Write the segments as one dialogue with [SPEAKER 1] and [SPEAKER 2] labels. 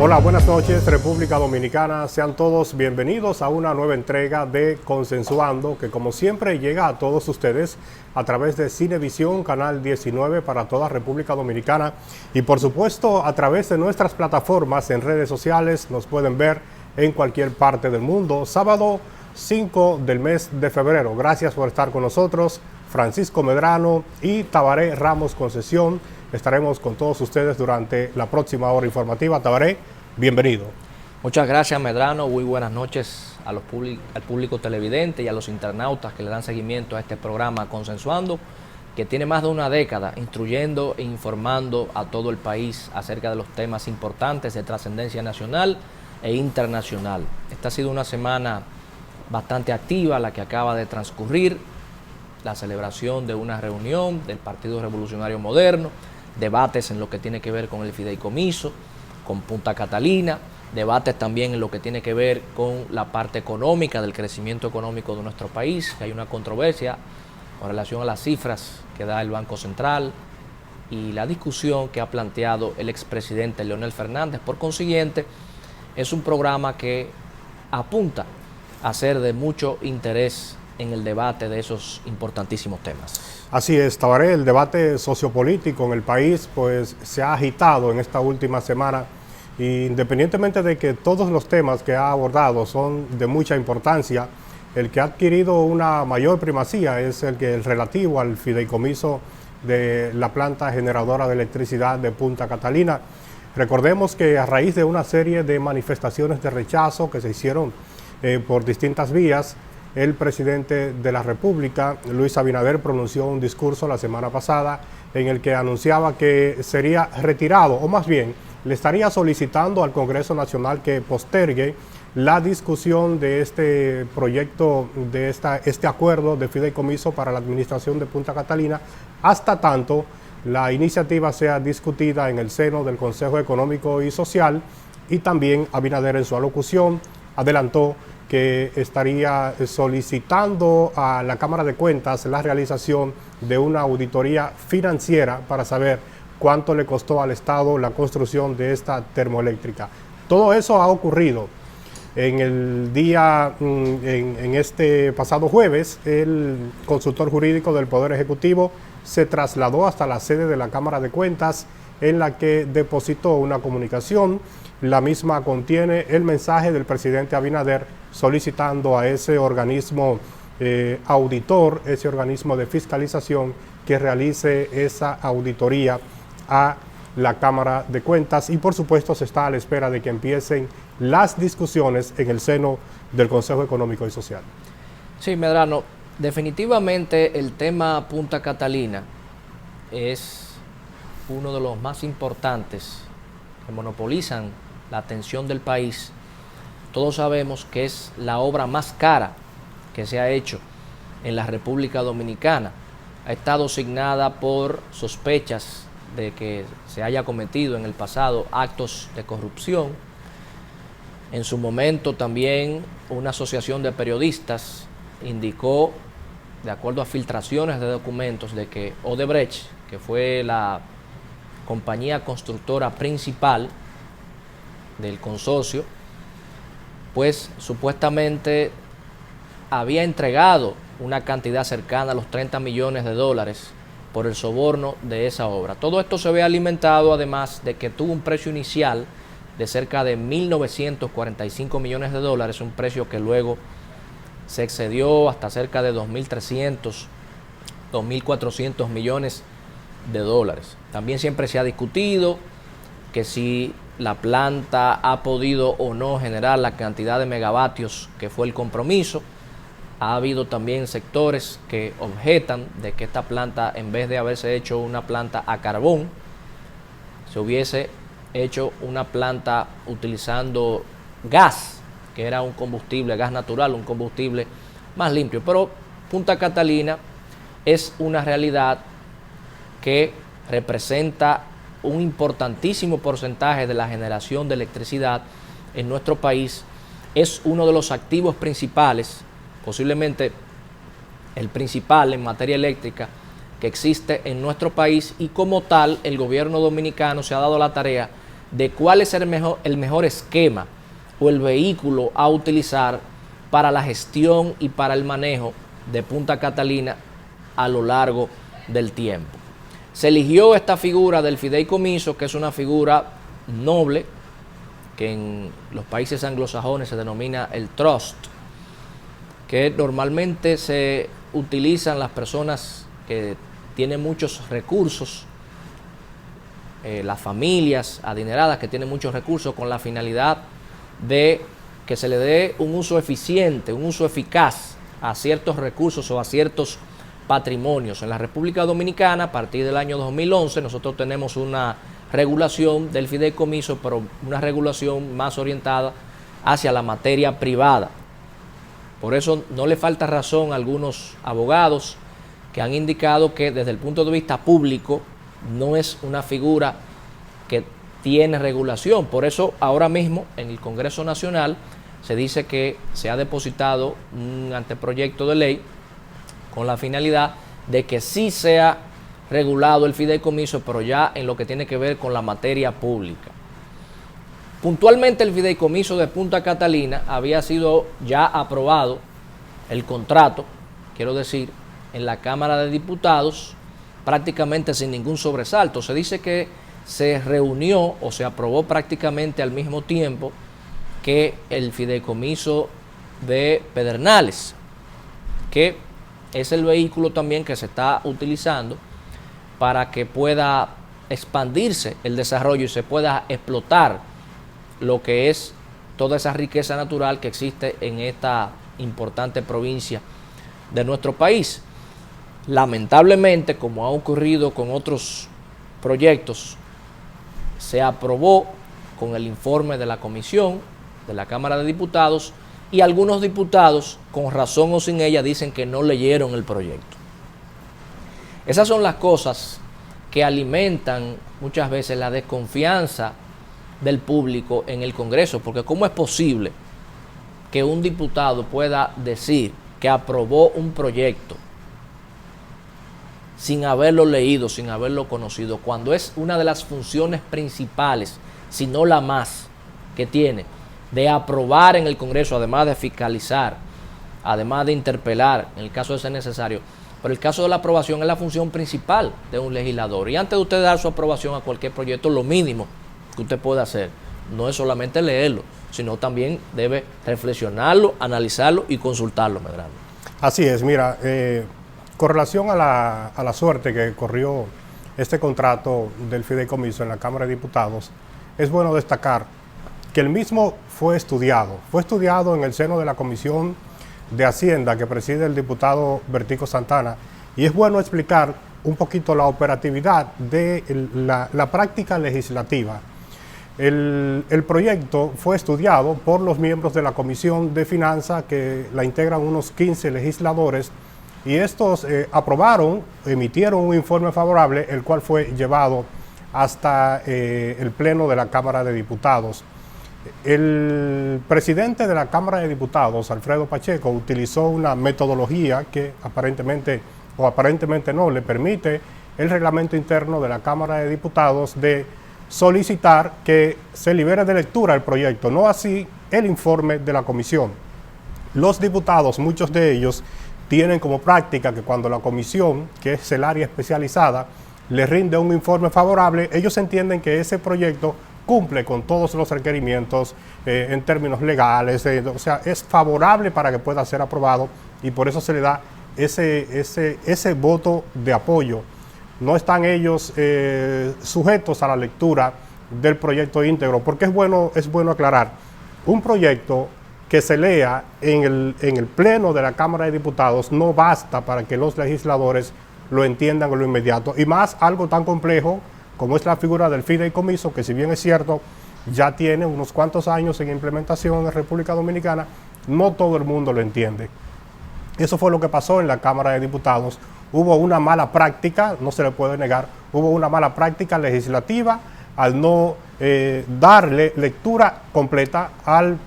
[SPEAKER 1] Hola, buenas noches República Dominicana, sean todos bienvenidos a una nueva entrega de Consensuando, que como siempre llega a todos ustedes a través de Cinevisión, canal 19 para toda República Dominicana y por supuesto a través de nuestras plataformas en redes sociales. Nos pueden ver en cualquier parte del mundo. Sábado 5 del mes de febrero. Gracias por estar con nosotros, Francisco Medrano y Tabaré Ramos Concesión. Estaremos con todos ustedes durante la próxima hora informativa. Tabaré, bienvenido.
[SPEAKER 2] Muchas gracias, Medrano. Muy buenas noches al público televidente y a los internautas que le dan seguimiento a este programa Consensuando, que tiene más de una década instruyendo e informando a todo el país acerca de los temas importantes de trascendencia nacional e internacional. Esta ha sido una semana bastante activa, la que acaba de transcurrir, la celebración de una reunión del Partido Revolucionario Moderno, debates en lo que tiene que ver con el fideicomiso, con Punta Catalina, debates también en lo que tiene que ver con la parte económica, del crecimiento económico de nuestro país, que hay una controversia con relación a las cifras que da el Banco Central y la discusión que ha planteado el expresidente Leonel Fernández. Por consiguiente, es un programa que apunta a ser de mucho interés en el debate de esos importantísimos temas.
[SPEAKER 1] Así es, Tabaré, el debate sociopolítico en el país pues se ha agitado en esta última semana, y independientemente de que todos los temas que ha abordado son de mucha importancia, el que ha adquirido una mayor primacía es el relativo al fideicomiso de la planta generadora de electricidad de Punta Catalina. Recordemos que a raíz de una serie de manifestaciones de rechazo que se hicieron por distintas vías, el presidente de la República, Luis Abinader, pronunció un discurso la semana pasada en el que anunciaba que sería retirado, o más bien le estaría solicitando al Congreso Nacional que postergue la discusión de este proyecto, de este acuerdo de fideicomiso para la administración de Punta Catalina, hasta tanto la iniciativa sea discutida en el seno del Consejo Económico y Social. Y también Abinader, en su alocución, adelantó que estaría solicitando a la Cámara de Cuentas la realización de una auditoría financiera para saber cuánto le costó al Estado la construcción de esta termoeléctrica. Todo eso ha ocurrido. En este pasado jueves, el consultor jurídico del Poder Ejecutivo se trasladó hasta la sede de la Cámara de Cuentas, en la que depositó una comunicación. La misma contiene el mensaje del presidente Abinader solicitando a ese organismo auditor, ese organismo de fiscalización, que realice esa auditoría a la Cámara de Cuentas, y por supuesto se está a la espera de que empiecen las discusiones en el seno del Consejo Económico y Social.
[SPEAKER 2] Sí, Medrano, definitivamente el tema Punta Catalina es uno de los más importantes que monopolizan la atención del país. Todos sabemos que es la obra más cara que se ha hecho en la República Dominicana. Ha estado signada por sospechas de que se haya cometido en el pasado actos de corrupción. En su momento también una asociación de periodistas indicó, de acuerdo a filtraciones de documentos, de que Odebrecht, que fue la compañía constructora principal del consorcio, pues supuestamente había entregado una cantidad cercana a los 30 millones de dólares por el soborno de esa obra. Todo esto se ve alimentado además de que tuvo un precio inicial de cerca de 1.945 millones de dólares, un precio que luego se excedió hasta cerca de 2.300, 2.400 millones de dólares. También siempre se ha discutido que si la planta ha podido o no generar la cantidad de megavatios que fue el compromiso. Ha habido también sectores que objetan de que esta planta, en vez de haberse hecho una planta a carbón, se hubiese hecho una planta utilizando gas, que era un combustible, gas natural, un combustible más limpio. Pero Punta Catalina es una realidad que representa un importantísimo porcentaje de la generación de electricidad en nuestro país. Es uno de los activos principales, posiblemente el principal en materia eléctrica que existe en nuestro país, y como tal el gobierno dominicano se ha dado la tarea de cuál es el mejor esquema o el vehículo a utilizar para la gestión y para el manejo de Punta Catalina a lo largo del tiempo. Se eligió esta figura del fideicomiso, que es una figura noble, que en los países anglosajones se denomina el trust, que normalmente se utilizan las personas que tienen muchos recursos, las familias adineradas que tienen muchos recursos, con la finalidad de que se le dé un uso eficiente, un uso eficaz a ciertos recursos o a ciertos patrimonios. En la República Dominicana, a partir del año 2011, nosotros tenemos una regulación del fideicomiso, pero una regulación más orientada hacia la materia privada. Por eso no le falta razón a algunos abogados que han indicado que desde el punto de vista público no es una figura que tiene regulación. Por eso ahora mismo en el Congreso Nacional se dice que se ha depositado un anteproyecto de ley con la finalidad de que sí sea regulado el fideicomiso, pero ya en lo que tiene que ver con la materia pública. Puntualmente el fideicomiso de Punta Catalina había sido ya aprobado, el contrato, quiero decir, en la Cámara de Diputados, prácticamente sin ningún sobresalto. Se dice que se reunió o se aprobó prácticamente al mismo tiempo que el fideicomiso de Pedernales, que es el vehículo también que se está utilizando para que pueda expandirse el desarrollo y se pueda explotar lo que es toda esa riqueza natural que existe en esta importante provincia de nuestro país. Lamentablemente, como ha ocurrido con otros proyectos, se aprobó con el informe de la comisión de la Cámara de Diputados y algunos diputados, con razón o sin ella, dicen que no leyeron el proyecto. Esas son las cosas que alimentan muchas veces la desconfianza del público en el Congreso, porque ¿cómo es posible que un diputado pueda decir que aprobó un proyecto sin haberlo leído, sin haberlo conocido, cuando es una de las funciones principales, si no la más, que tiene, de aprobar en el Congreso, además de fiscalizar, además de interpelar, en el caso de ser necesario? Pero el caso de la aprobación es la función principal de un legislador. Y antes de usted dar su aprobación a cualquier proyecto, lo mínimo que usted puede hacer no es solamente leerlo, sino también debe reflexionarlo, analizarlo y consultarlo, Medrano.
[SPEAKER 1] Así es, mira, con relación a la suerte que corrió este contrato del fideicomiso en la Cámara de Diputados, es bueno destacar que el mismo fue estudiado en el seno de la Comisión de Hacienda que preside el diputado Bertico Santana, y es bueno explicar un poquito la operatividad de la práctica legislativa. El proyecto fue estudiado por los miembros de la Comisión de Finanzas, que la integran unos 15 legisladores, y estos aprobaron, emitieron un informe favorable, el cual fue llevado hasta el Pleno de la Cámara de Diputados. El presidente de la Cámara de Diputados, Alfredo Pacheco, utilizó una metodología que aparentemente no le permite el reglamento interno de la Cámara de Diputados de solicitar que se libere de lectura el proyecto, no así el informe de la comisión. Los diputados, muchos de ellos, tienen como práctica que cuando la comisión, que es el área especializada, les rinde un informe favorable, ellos entienden que ese proyecto cumple con todos los requerimientos en términos legales, o sea, es favorable para que pueda ser aprobado, y por eso se le da ese voto de apoyo. No están ellos sujetos a la lectura del proyecto íntegro, porque es bueno aclarar, un proyecto que se lea en el Pleno de la Cámara de Diputados no basta para que los legisladores lo entiendan en lo inmediato, y más algo tan complejo como es la figura del fideicomiso, que si bien es cierto, ya tiene unos cuantos años en implementación en República Dominicana, no todo el mundo lo entiende. Eso fue lo que pasó en la Cámara de Diputados. Hubo una mala práctica, no se le puede negar, hubo una mala práctica legislativa al no darle lectura completa al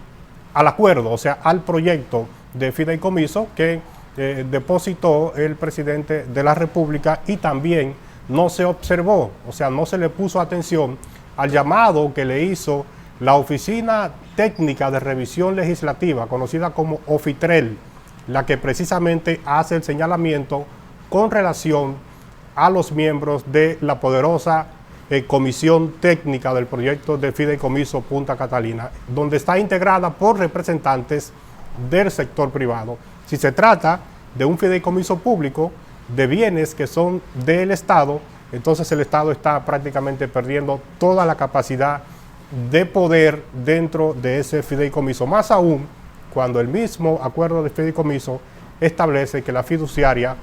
[SPEAKER 1] acuerdo, o sea, al proyecto de fideicomiso que depositó el presidente de la República, y también no se observó, o sea, no se le puso atención al llamado que le hizo la Oficina Técnica de Revisión Legislativa, conocida como OFITREL, la que precisamente hace el señalamiento con relación a los miembros de la poderosa Comisión Técnica del proyecto de Fideicomiso Punta Catalina, donde está integrada por representantes del sector privado. Si se trata de un fideicomiso público de bienes que son del Estado, entonces el Estado está prácticamente perdiendo toda la capacidad de poder dentro de ese fideicomiso, más aún cuando el mismo acuerdo de fideicomiso establece que la fiduciaria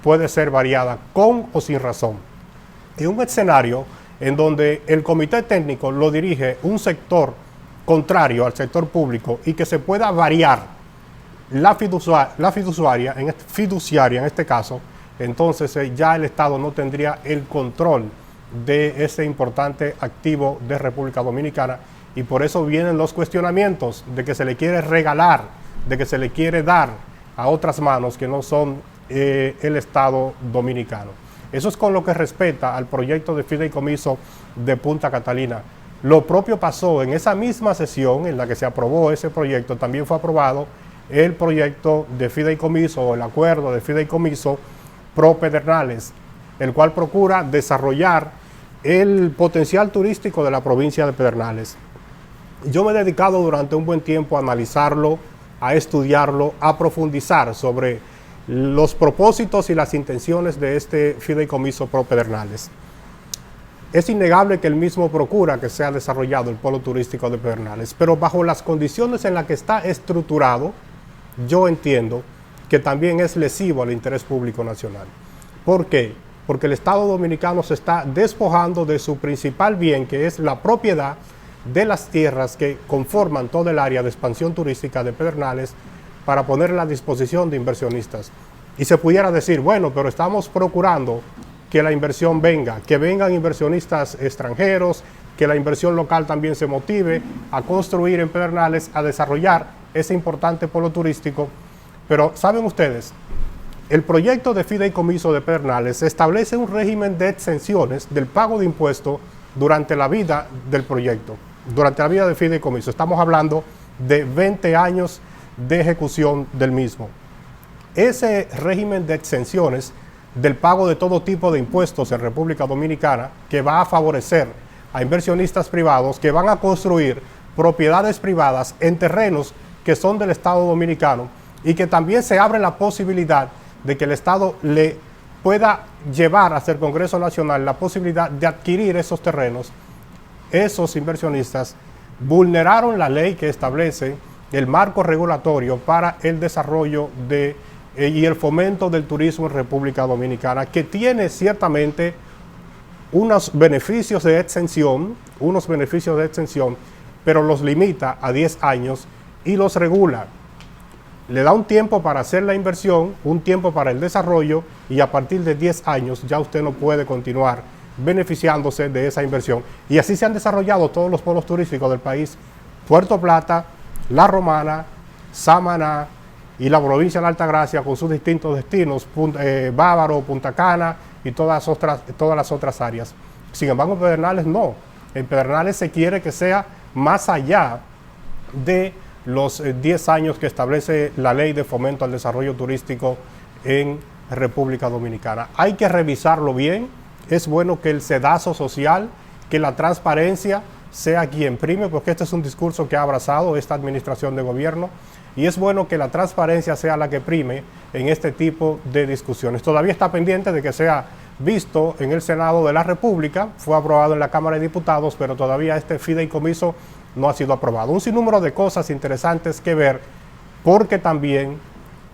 [SPEAKER 1] puede ser variada con o sin razón. En un escenario en donde el comité técnico lo dirige un sector contrario al sector público y que se pueda variar la fiduciaria en este caso, entonces ya el Estado no tendría el control de ese importante activo de República Dominicana, y por eso vienen los cuestionamientos de que se le quiere regalar, de que se le quiere dar a otras manos que no son el Estado dominicano. Eso es con lo que respecta al proyecto de fideicomiso de Punta Catalina. Lo propio pasó en esa misma sesión en la que se aprobó ese proyecto, también fue aprobado el proyecto de fideicomiso o el acuerdo de fideicomiso pro Pedernales, el cual procura desarrollar el potencial turístico de la provincia de Pedernales. Yo me he dedicado durante un buen tiempo a analizarlo, a estudiarlo, a profundizar sobre los propósitos y las intenciones de este fideicomiso pro Pedernales. Es innegable que el mismo procura que sea desarrollado el polo turístico de Pedernales, pero bajo las condiciones en las que está estructurado, yo entiendo que también es lesivo al interés público nacional. ¿Por qué? Porque el Estado dominicano se está despojando de su principal bien, que es la propiedad de las tierras que conforman todo el área de expansión turística de Pedernales, para ponerla a disposición de inversionistas. Y se pudiera decir, bueno, pero estamos procurando que la inversión venga, que vengan inversionistas extranjeros, que la inversión local también se motive a construir en Pedernales, a desarrollar ese importante polo turístico. Pero, ¿saben ustedes? El proyecto de fideicomiso de Pedernales establece un régimen de exenciones del pago de impuestos durante la vida del proyecto, durante la vida del fideicomiso. Estamos hablando de 20 años de ejecución del mismo. Ese régimen de exenciones del pago de todo tipo de impuestos en República Dominicana, que va a favorecer a inversionistas privados que van a construir propiedades privadas en terrenos que son del Estado dominicano, y que también se abre la posibilidad de que el Estado le pueda llevar hacia el Congreso Nacional la posibilidad de adquirir esos terrenos. Esos inversionistas vulneraron la ley que establece el marco regulatorio para el desarrollo y el fomento del turismo en República Dominicana, que tiene ciertamente unos beneficios de exención, pero los limita a 10 años y los regula. Le da un tiempo para hacer la inversión, un tiempo para el desarrollo, y a partir de 10 años ya usted no puede continuar beneficiándose de esa inversión. Y así se han desarrollado todos los polos turísticos del país: Puerto Plata, La Romana, Samaná y la provincia de Altagracia con sus distintos destinos, Bávaro, Punta Cana y todas las otras áreas. Sin embargo, en Pedernales no. En Pedernales se quiere que sea más allá de los 10 años que establece la Ley de Fomento al Desarrollo Turístico en República Dominicana. Hay que revisarlo bien. Es bueno que el sedazo social, que la transparencia sea quien prime, porque este es un discurso que ha abrazado esta administración de gobierno, y es bueno que la transparencia sea la que prime en este tipo de discusiones. Todavía está pendiente de que sea visto en el Senado de la República, fue aprobado en la Cámara de Diputados, pero todavía este fideicomiso no ha sido aprobado. Un sinnúmero de cosas interesantes que ver, porque también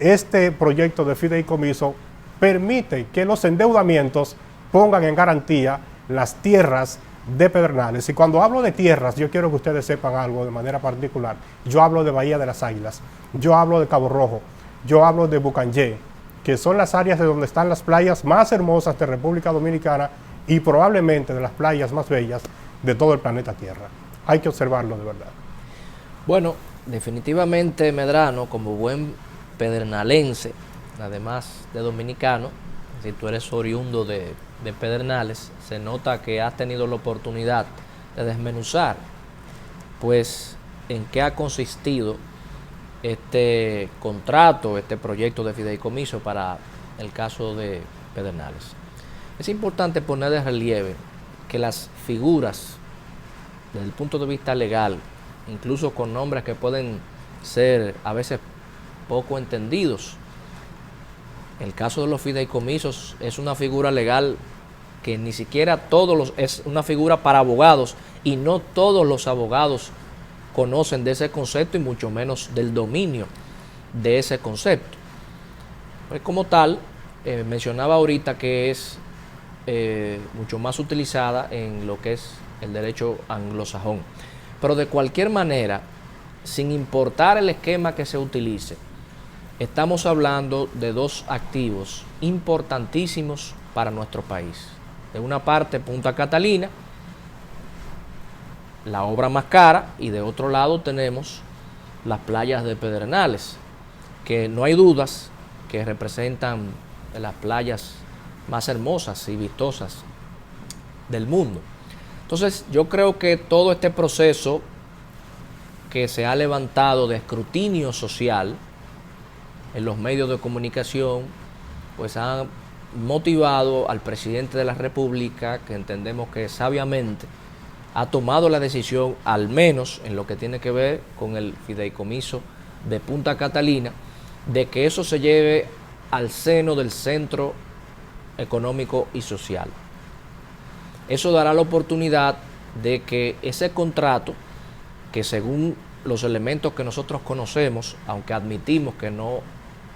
[SPEAKER 1] este proyecto de fideicomiso permite que los endeudamientos pongan en garantía las tierras de Pedernales. Y cuando hablo de tierras, yo quiero que ustedes sepan algo de manera particular. Yo hablo de Bahía de las Águilas, yo hablo de Cabo Rojo, yo hablo de Bucanyé, que son las áreas de donde están las playas más hermosas de República Dominicana y probablemente de las playas más bellas de todo el planeta Tierra. Hay que observarlo de verdad.
[SPEAKER 2] Bueno, definitivamente, Medrano, como buen pedernalense, además de dominicano, si tú eres oriundo de Pedernales, se nota que has tenido la oportunidad de desmenuzar, pues, en qué ha consistido este contrato, este proyecto de fideicomiso para el caso de Pedernales. Es importante poner de relieve que las figuras, desde el punto de vista legal, incluso con nombres que pueden ser a veces poco entendidos, el caso de los fideicomisos es una figura legal que ni siquiera es una figura para abogados, y no todos los abogados conocen de ese concepto y mucho menos del dominio de ese concepto. Pues como tal, mencionaba ahorita que es mucho más utilizada en lo que es el derecho anglosajón. Pero de cualquier manera, sin importar el esquema que se utilice, estamos hablando de dos activos importantísimos para nuestro país. De una parte, Punta Catalina, la obra más cara, y de otro lado tenemos las playas de Pedernales, que no hay dudas que representan las playas más hermosas y vistosas del mundo. Entonces, yo creo que todo este proceso que se ha levantado de escrutinio social en los medios de comunicación, pues ha motivado al presidente de la República, que entendemos que sabiamente ha tomado la decisión, al menos en lo que tiene que ver con el fideicomiso de Punta Catalina, de que eso se lleve al seno del Centro Económico y Social. Eso dará la oportunidad de que ese contrato, que según los elementos que nosotros conocemos, aunque admitimos que no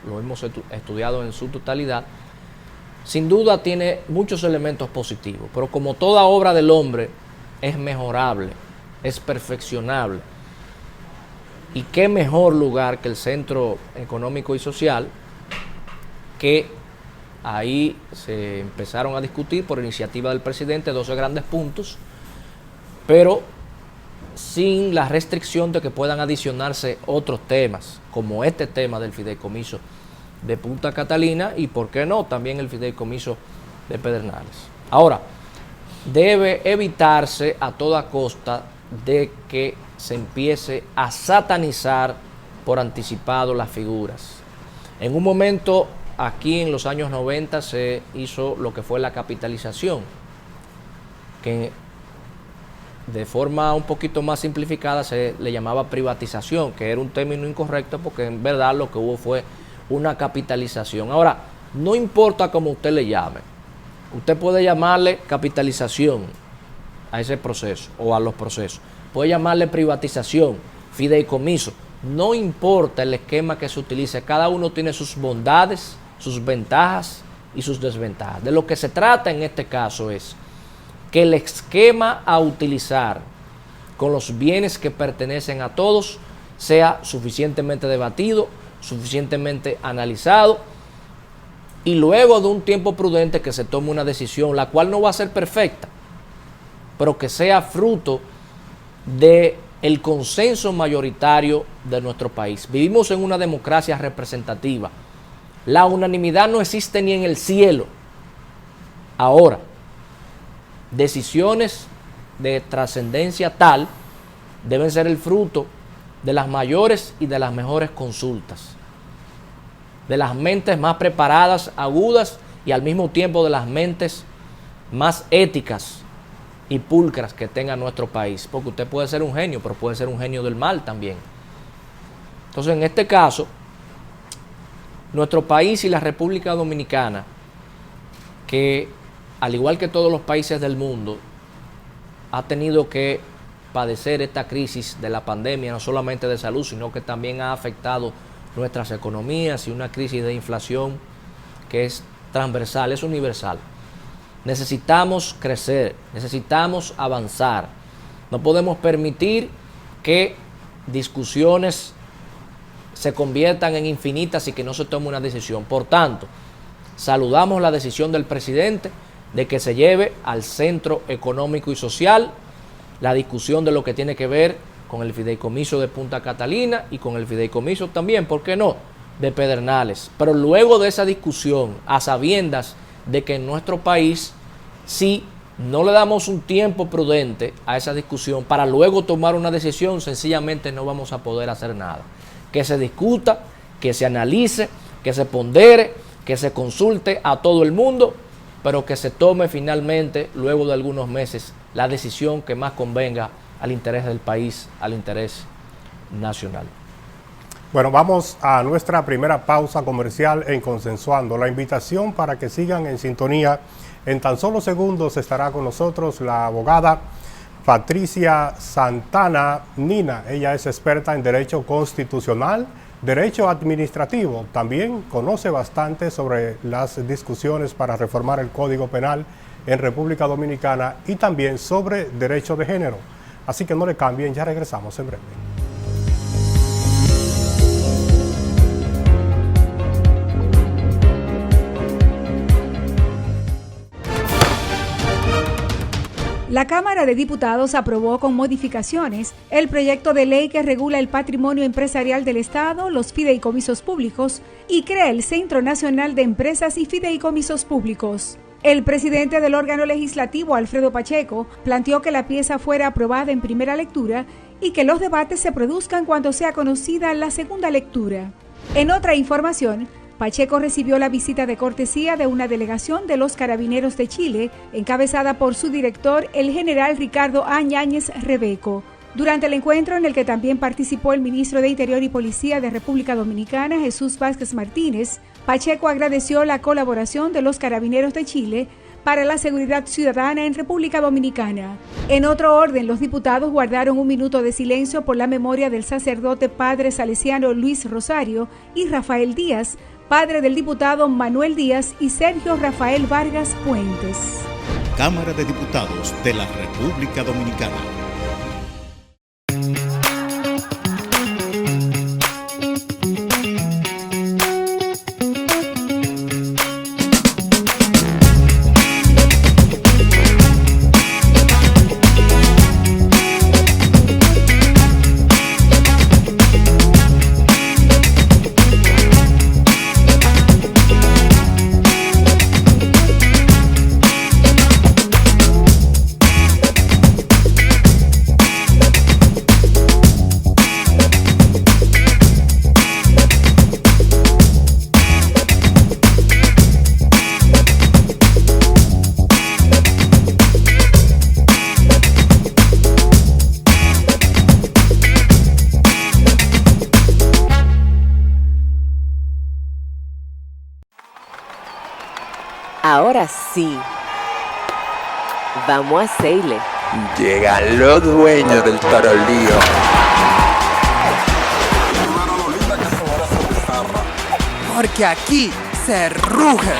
[SPEAKER 2] lo hemos estudiado en su totalidad, sin duda tiene muchos elementos positivos, pero como toda obra del hombre, es mejorable, es perfeccionable. Y qué mejor lugar que el Centro Económico y Social, que ahí se empezaron a discutir por iniciativa del presidente 12 grandes puntos, pero sin la restricción de que puedan adicionarse otros temas, como este tema del fideicomiso de Punta Catalina y, por qué no, también el fideicomiso de Pedernales. Ahora, debe evitarse a toda costa de que se empiece a satanizar por anticipado las figuras. En un momento, aquí en los años 90, se hizo lo que fue la capitalización, que de forma un poquito más simplificada se le llamaba privatización, que era un término incorrecto porque en verdad lo que hubo fue una capitalización. Ahora, no importa cómo usted le llame, usted puede llamarle capitalización a ese proceso o a los procesos, puede llamarle privatización, fideicomiso, no importa el esquema que se utilice, cada uno tiene sus bondades, sus ventajas y sus desventajas. De lo que se trata en este caso es que el esquema a utilizar con los bienes que pertenecen a todos sea suficientemente debatido, suficientemente analizado, y luego de un tiempo prudente que se tome una decisión, la cual no va a ser perfecta, pero que sea fruto del consenso mayoritario de nuestro país. Vivimos en una democracia representativa. La unanimidad no existe ni en el cielo. Ahora, decisiones de trascendencia tal deben ser el fruto de las mayores y de las mejores consultas, de las mentes más preparadas, agudas, y al mismo tiempo de las mentes más éticas y pulcras que tenga nuestro país, porque usted puede ser un genio, pero puede ser un genio del mal también. Entonces, en este caso, nuestro país y la República Dominicana, que al igual que todos los países del mundo, ha tenido que padecer esta crisis de la pandemia, no solamente de salud, sino que también ha afectado nuestras economías, y una crisis de inflación que es transversal, es universal. Necesitamos crecer, necesitamos avanzar. No podemos permitir que discusiones se conviertan en infinitas y que no se tome una decisión. Por tanto, saludamos la decisión del presidente de que se lleve al Centro Económico y Social la discusión de lo que tiene que ver con el fideicomiso de Punta Catalina y con el fideicomiso también, ¿por qué no?, de Pedernales. Pero luego de esa discusión, a sabiendas de que en nuestro país sí no le damos un tiempo prudente a esa discusión para luego tomar una decisión, sencillamente no vamos a poder hacer nada. Que se discuta, que se analice, que se pondere, que se consulte a todo el mundo, pero que se tome finalmente, luego de algunos meses, la decisión que más convenga al interés del país, al interés nacional.
[SPEAKER 1] Bueno, vamos a nuestra primera pausa comercial en Consensuando. La invitación para que sigan en sintonía. En tan solo segundos estará con nosotros la abogada Patricia Santana Nina. Ella es experta en Derecho Constitucional, Derecho Administrativo. También conoce bastante sobre las discusiones para reformar el Código Penal en República Dominicana y también sobre Derecho de Género. Así que no le cambien, ya regresamos en breve.
[SPEAKER 3] La Cámara de Diputados aprobó con modificaciones el proyecto de ley que regula el patrimonio empresarial del Estado, los fideicomisos públicos y crea el Centro Nacional de Empresas y Fideicomisos Públicos. El presidente del órgano legislativo, Alfredo Pacheco, planteó que la pieza fuera aprobada en primera lectura y que los debates se produzcan cuando sea conocida la segunda lectura. En otra información, Pacheco recibió la visita de cortesía de una delegación de los Carabineros de Chile, encabezada por su director, el general Ricardo A. Yáñez Rebeco. Durante el encuentro, en el que también participó el ministro de Interior y Policía de República Dominicana, Jesús Vázquez Martínez, Pacheco agradeció la colaboración de los Carabineros de Chile para la seguridad ciudadana en República Dominicana. En otro orden, los diputados guardaron un minuto de silencio por la memoria del sacerdote padre salesiano Luis Rosario y Rafael Díaz, padre del diputado Manuel Díaz y Sergio Rafael Vargas Puentes.
[SPEAKER 4] Cámara de Diputados de la República Dominicana.
[SPEAKER 5] Ahora sí, vamos a hacerle.
[SPEAKER 6] Llegan los dueños del tarolío.
[SPEAKER 7] Porque aquí se ruge.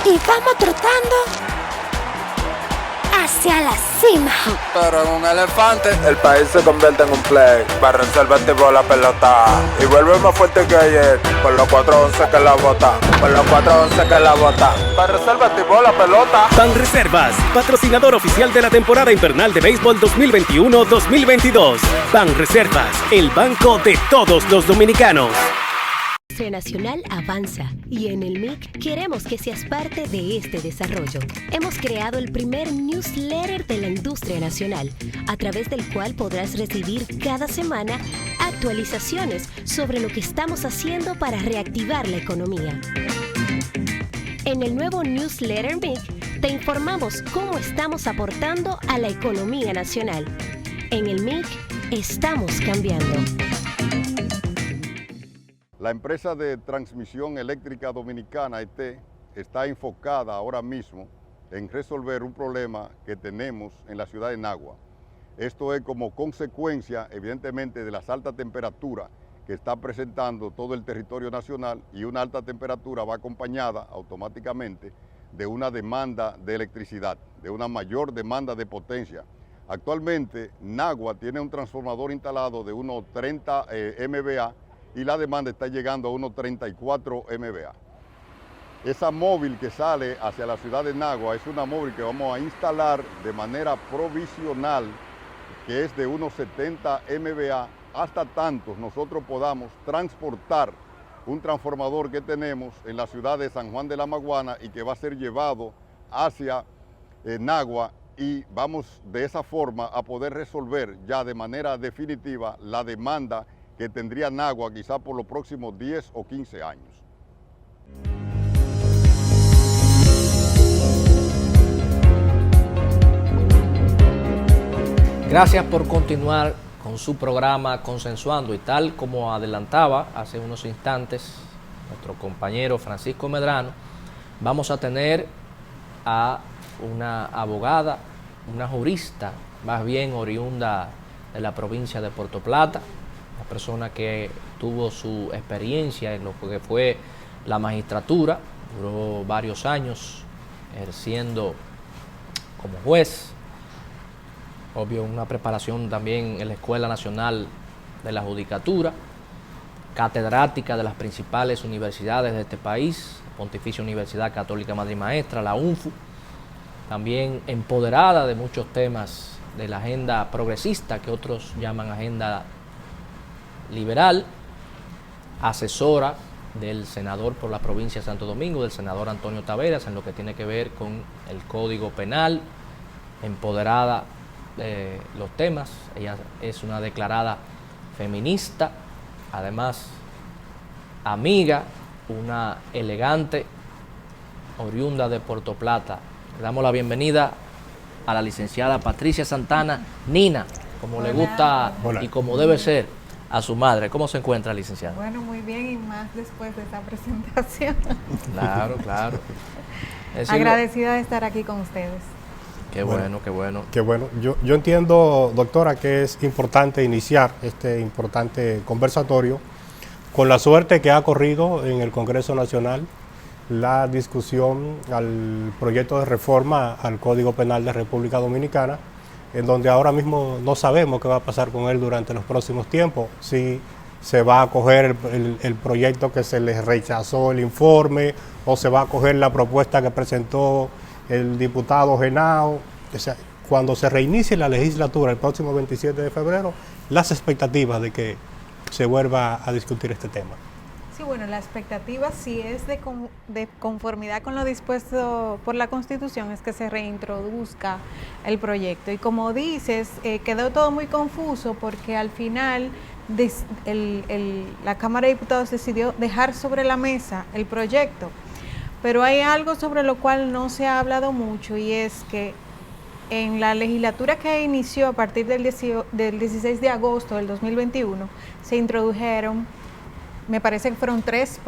[SPEAKER 8] Y vamos trotando hacia la cima.
[SPEAKER 6] Pero en un elefante, el país se convierte en un play. Para reservarte por la pelota. Y vuelve más fuerte que ayer. Por los 411 que la bota. Por los 411 que la bota. Para reservarte por la pelota.
[SPEAKER 9] Banreservas, patrocinador oficial de la temporada invernal de béisbol 2021-2022. Banreservas, el banco de todos los dominicanos.
[SPEAKER 10] La industria nacional avanza y en el MIC queremos que seas parte de este desarrollo. Hemos creado el primer newsletter de la industria nacional, a través del cual podrás recibir cada semana actualizaciones sobre lo que estamos haciendo para reactivar la economía. En el nuevo newsletter MIC te informamos cómo estamos aportando a la economía nacional. En el MIC estamos cambiando.
[SPEAKER 11] La empresa de transmisión eléctrica dominicana, ET, está enfocada ahora mismo en resolver un problema que tenemos en la ciudad de Nagua. Esto es como consecuencia, evidentemente, de las altas temperaturas que está presentando todo el territorio nacional, y una alta temperatura va acompañada automáticamente de una demanda de electricidad, de una mayor demanda de potencia. Actualmente, Nagua tiene un transformador instalado de unos 30 MVA, y la demanda está llegando a unos 34 MVA. Esa móvil que sale hacia la ciudad de Nagua es una móvil que vamos a instalar de manera provisional, que es de unos 70 MVA, hasta tantos nosotros podamos transportar un transformador que tenemos en la ciudad de San Juan de la Maguana y que va a ser llevado hacia Nagua, y vamos de esa forma a poder resolver ya de manera definitiva la demanda que tendría Nagua quizá por los próximos 10 o 15 años.
[SPEAKER 2] Gracias por continuar con su programa Consensuando, y tal como adelantaba hace unos instantes nuestro compañero Francisco Medrano, vamos a tener a una abogada, una jurista, más bien oriunda de la provincia de Puerto Plata, una persona que tuvo su experiencia en lo que fue la magistratura, duró varios años ejerciendo como juez. Obvio, una preparación también en la Escuela Nacional de la Judicatura, catedrática de las principales universidades de este país, Pontificia Universidad Católica Madre y Maestra, la UNFU, también empoderada de muchos temas de la agenda progresista, que otros llaman agenda liberal, asesora del senador por la provincia de Santo Domingo, del senador Antonio Taveras, en lo que tiene que ver con el Código Penal, empoderada de los temas. Ella es una declarada feminista, además amiga, una elegante, oriunda de Puerto Plata. Le damos la bienvenida a la licenciada Patricia Santana, Nina, como le gusta y como debe ser a su madre. ¿Cómo se encuentra, licenciada?
[SPEAKER 12] Bueno, muy bien, y más después de esta presentación.
[SPEAKER 2] Claro, claro.
[SPEAKER 12] Agradecida de estar aquí con ustedes.
[SPEAKER 2] Qué bueno, qué bueno.
[SPEAKER 1] Qué bueno. Yo entiendo, doctora, que es importante iniciar este importante conversatorio con la suerte que ha corrido en el Congreso Nacional la discusión al proyecto de reforma al Código Penal de República Dominicana, en donde ahora mismo no sabemos qué va a pasar con él durante los próximos tiempos, si se va a acoger el proyecto que se les rechazó el informe, o se va a acoger la propuesta que presentó el diputado Genao. O sea, cuando se reinicie la legislatura el próximo 27 de febrero, las expectativas de que se vuelva a discutir este tema.
[SPEAKER 12] Sí, bueno, la expectativa, si es de conformidad con lo dispuesto por la Constitución, es que se reintroduzca el proyecto. Y como dices, quedó todo muy confuso porque al final la Cámara de Diputados decidió dejar sobre la mesa el proyecto. Pero hay algo sobre lo cual no se ha hablado mucho, y es que en la legislatura que inició a partir del 16 de agosto del 2021, se introdujeron, me parece que fueron 3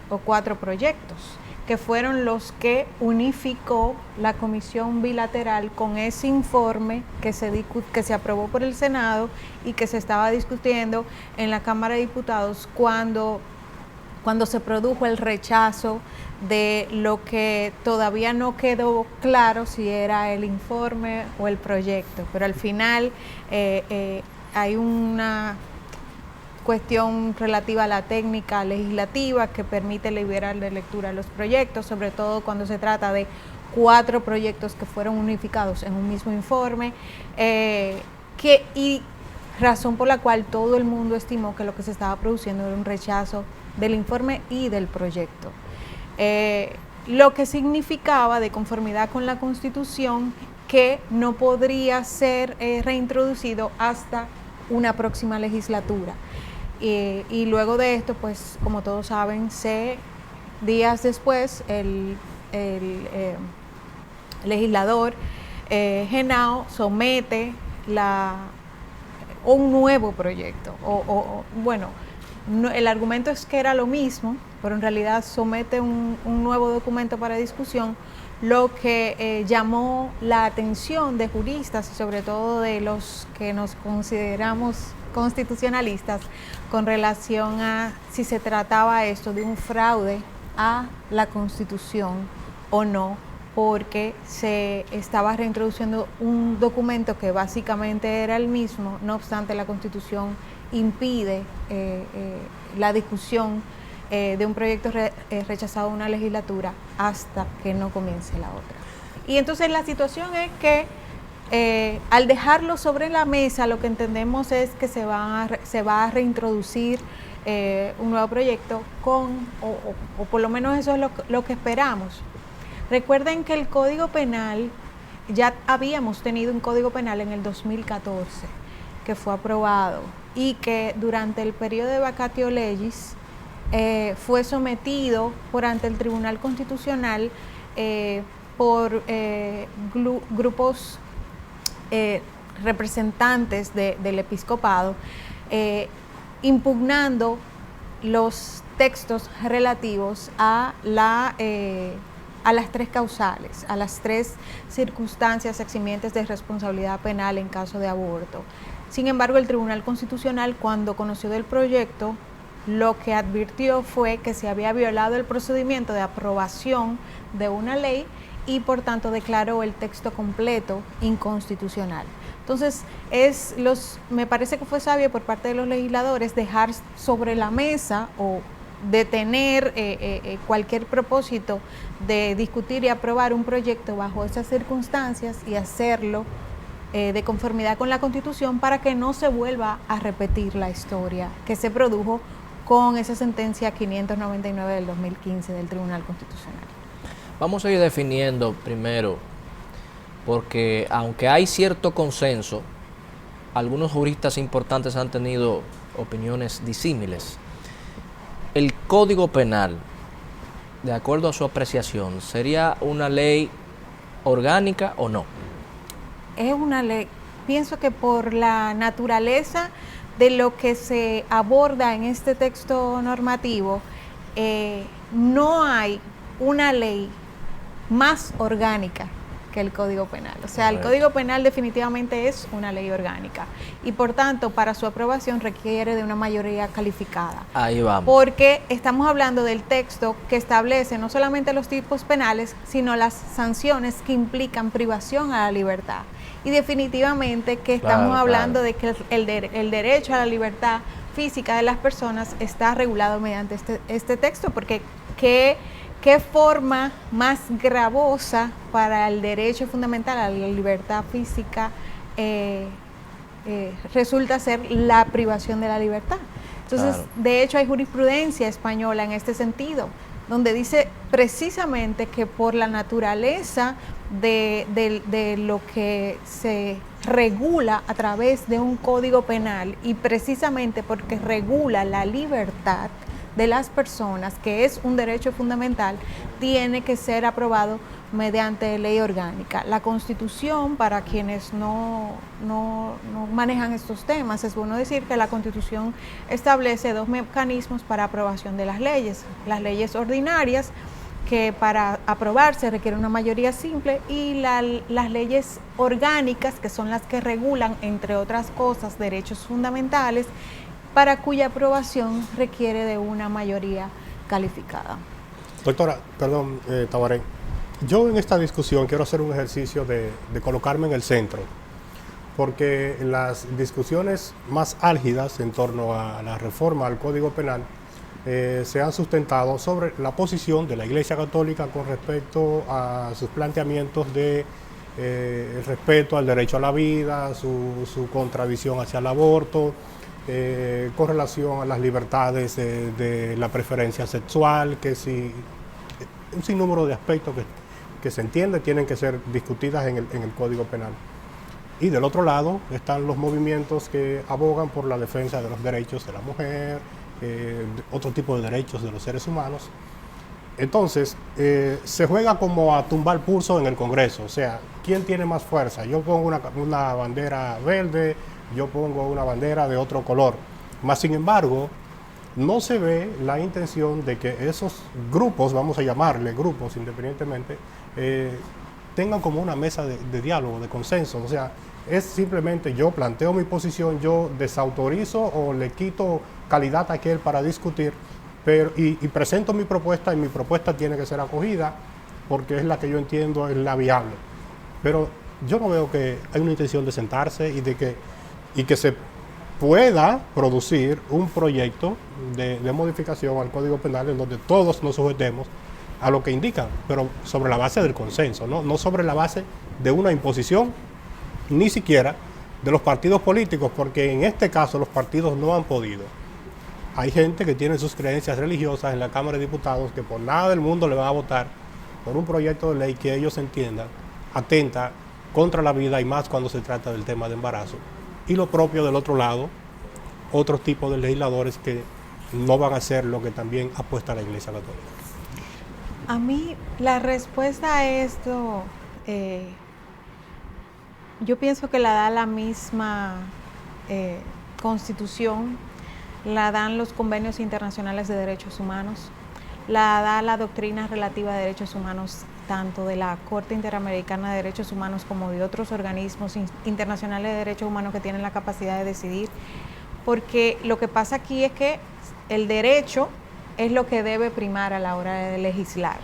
[SPEAKER 12] o 4 proyectos, que fueron los que unificó la comisión bilateral con ese informe que se aprobó por el Senado y que se estaba discutiendo en la Cámara de Diputados cuando se produjo el rechazo de lo que todavía no quedó claro si era el informe o el proyecto. Pero al final hay una cuestión relativa a la técnica legislativa que permite liberar de lectura los proyectos, sobre todo cuando se trata de 4 proyectos que fueron unificados en un mismo informe, y razón por la cual todo el mundo estimó que lo que se estaba produciendo era un rechazo del informe y del proyecto. Lo que significaba, de conformidad con la Constitución, que no podría ser reintroducido hasta una próxima legislatura. Y luego de esto, pues como todos saben, días después el legislador Genao somete un nuevo proyecto, el argumento es que era lo mismo, pero en realidad somete un nuevo documento para discusión, lo que llamó la atención de juristas y sobre todo de los que nos consideramos constitucionalistas con relación a si se trataba esto de un fraude a la Constitución o no, porque se estaba reintroduciendo un documento que básicamente era el mismo. No obstante, la Constitución impide la discusión de un proyecto rechazado en una legislatura hasta que no comience la otra. Y entonces la situación es que al dejarlo sobre la mesa, lo que entendemos es que se va a reintroducir un nuevo proyecto o por lo menos eso es lo que esperamos. Recuerden que el Código Penal, ya habíamos tenido un Código Penal en el 2014 que fue aprobado y que durante el periodo de vacatio legis fue sometido ante el Tribunal Constitucional por grupos representantes del episcopado, impugnando los textos relativos a las tres causales, a las tres circunstancias eximientes de responsabilidad penal en caso de aborto. Sin embargo, el Tribunal Constitucional, cuando conoció del proyecto, lo que advirtió fue que se había violado el procedimiento de aprobación de una ley y por tanto declaró el texto completo inconstitucional. Entonces, me parece que fue sabio por parte de los legisladores dejar sobre la mesa o detener cualquier propósito de discutir y aprobar un proyecto bajo esas circunstancias y hacerlo de conformidad con la Constitución para que no se vuelva a repetir la historia que se produjo con esa sentencia 599 del 2015 del Tribunal Constitucional.
[SPEAKER 2] Vamos a ir definiendo primero, porque aunque hay cierto consenso, algunos juristas importantes han tenido opiniones disímiles. El Código Penal, de acuerdo a su apreciación, ¿sería una ley orgánica o no?
[SPEAKER 12] Es una ley, pienso que por la naturaleza de lo que se aborda en este texto normativo, no hay una ley más orgánica que el Código Penal. O sea, el Código Penal definitivamente es una ley orgánica y por tanto para su aprobación requiere de una mayoría calificada.
[SPEAKER 2] Ahí vamos.
[SPEAKER 12] Porque estamos hablando del texto que establece no solamente los tipos penales, sino las sanciones que implican privación a la libertad. Y definitivamente que estamos hablando de que el derecho a la libertad física de las personas está regulado mediante este texto, porque ¿qué forma más gravosa para el derecho fundamental a la libertad física resulta ser la privación de la libertad? Entonces, de hecho, hay jurisprudencia española en este sentido, donde dice precisamente que por la naturaleza de lo que se regula a través de un código penal y precisamente porque regula la libertad de las personas, que es un derecho fundamental, tiene que ser aprobado mediante ley orgánica. La Constitución, para quienes no manejan estos temas, es bueno decir que la Constitución establece dos mecanismos para aprobación de las leyes ordinarias, que para aprobarse requiere una mayoría simple, y las leyes orgánicas, que son las que regulan, entre otras cosas, derechos fundamentales, para cuya aprobación requiere de una mayoría calificada.
[SPEAKER 1] Doctora, perdón, Tabaré, yo en esta discusión quiero hacer un ejercicio de colocarme en el centro, porque las discusiones más álgidas en torno a la reforma al Código Penal se han sustentado sobre la posición de la Iglesia Católica con respecto a sus planteamientos de el respeto al derecho a la vida, su contravisión hacia el aborto, con relación a las libertades de la preferencia sexual, que si un sinnúmero de aspectos que se entiende tienen que ser discutidas en el Código Penal. Y del otro lado están los movimientos que abogan por la defensa de los derechos de la mujer, otro tipo de derechos de los seres humanos. Entonces, se juega como a tumbar pulso en el Congreso, o sea, ¿quién tiene más fuerza? Yo pongo una bandera verde, yo pongo una bandera de otro color. Mas, sin embargo, no se ve la intención de que esos grupos, vamos a llamarle grupos independientemente, tengan como una mesa de diálogo, de consenso. O sea, es simplemente yo planteo mi posición, yo desautorizo o le quito calidad a aquel para discutir, y presento mi propuesta, y mi propuesta tiene que ser acogida porque es la que yo entiendo es la viable. Pero yo no veo que hay una intención de sentarse y que se pueda producir un proyecto de modificación al Código Penal en donde todos nos sujetemos a lo que indican, pero sobre la base del consenso, no sobre la base de una imposición, ni siquiera de los partidos políticos, porque en este caso los partidos no han podido. Hay gente que tiene sus creencias religiosas en la Cámara de Diputados que por nada del mundo le va a votar por un proyecto de ley que ellos entiendan atenta contra la vida y más cuando se trata del tema de embarazo. Y lo propio del otro lado, otros tipos de legisladores que no van a hacer lo que también apuesta la Iglesia Católica.
[SPEAKER 12] A mí la respuesta a esto, yo pienso que la da la misma Constitución, la dan los convenios internacionales de derechos humanos, la da la doctrina relativa de derechos humanos tanto de la Corte Interamericana de Derechos Humanos como de otros organismos internacionales de derechos humanos que tienen la capacidad de decidir, porque lo que pasa aquí es que el derecho es lo que debe primar a la hora de legislar.